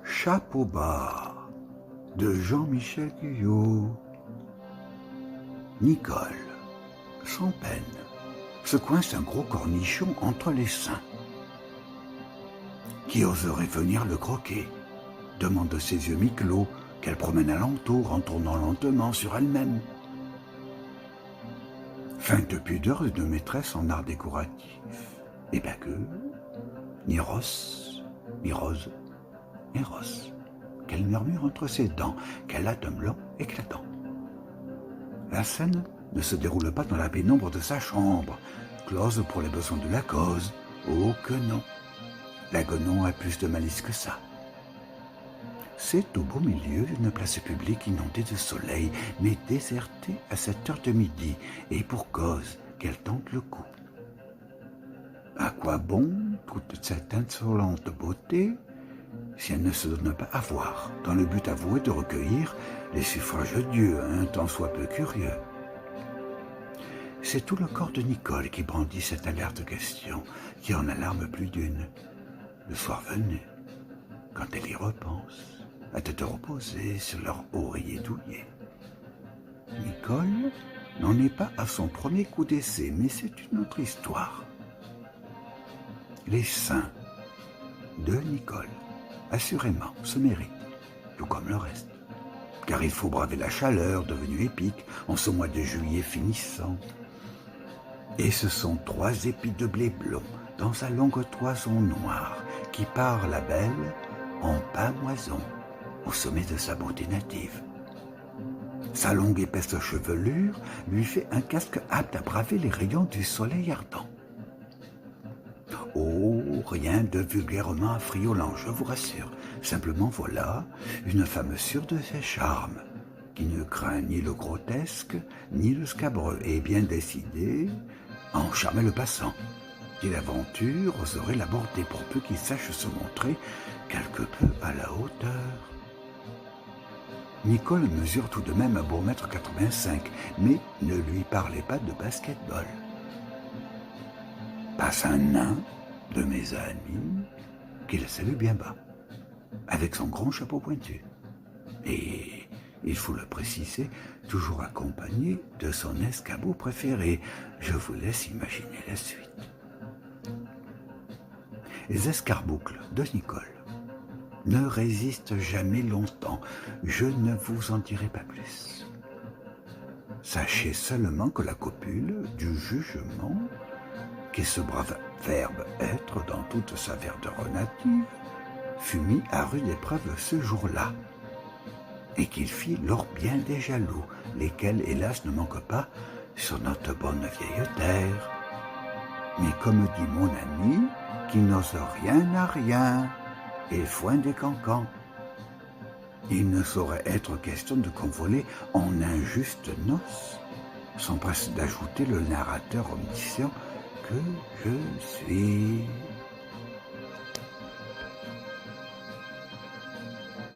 Chapeau bas de Jean-Michel Guyot. Nicole, sans peine, se coince un gros cornichon entre les seins. Qui oserait venir le croquer? Demande de ses yeux mi-clos qu'elle promène alentour en tournant lentement sur elle-même. Feinte pudeur de maîtresse en art décoratif. Et bien que, ni Ross, ni Rose, ni Ross, qu'elle murmure entre ses dents, qu'elle a d'un blanc éclatant. La scène ne se déroule pas dans la pénombre de sa chambre, close pour les besoins de la cause. Oh que non, la Gonon a plus de malice que ça. C'est au beau milieu d'une place publique inondée de soleil, mais désertée à cette heure de midi, et pour cause qu'elle tente le coup. À quoi bon toute cette insolente beauté si elle ne se donne pas à voir, dans le but avoué de recueillir les suffrages de Dieu, un tant soit peu curieux? C'est tout le corps de Nicole qui brandit cette alerte question, qui en alarme plus d'une. Le soir venu, quand elle y repense, à tête reposée sur leur oreiller douillet. Nicole n'en est pas à son premier coup d'essai, mais c'est une autre histoire. Les seins de Nicole, assurément, se méritent, tout comme le reste. Car il faut braver la chaleur devenue épique en ce mois de juillet finissant. Et ce sont 3 épis de blé blond dans sa longue toison noire qui part la belle en pâmoison au sommet de sa beauté native. Sa longue épaisse chevelure lui fait un casque apte à braver les rayons du soleil ardent. Oh, rien de vulgairement affriolant, je vous rassure. Simplement voilà une femme sûre de ses charmes, qui ne craint ni le grotesque, ni le scabreux, et bien décidée à en charmer le passant, qui l'aventure oserait l'aborder pour peu qu'il sache se montrer quelque peu à la hauteur. Nicole mesure tout de même un beau 1,85 m, mais ne lui parlez pas de basket-ball. Passe un nain de mes amis qui la salue bien bas, avec son grand chapeau pointu. Et, il faut le préciser, toujours accompagné de son escabeau préféré. Je vous laisse imaginer la suite. Les escarboucles de Nicole ne résistent jamais longtemps, je ne vous en dirai pas plus. Sachez seulement que la copule du jugement, qui ce brave verbe être dans toute sa verdeur native, fut mis à rude épreuve ce jour-là, et qu'il fit lors bien des jaloux, lesquels hélas ne manquent pas sur notre bonne vieille terre. Mais comme dit mon ami, qui n'ose rien à rien, et foin des cancans, il ne saurait être question de convoler en injustes noces, s'empresse d'ajouter le narrateur omniscient que je suis.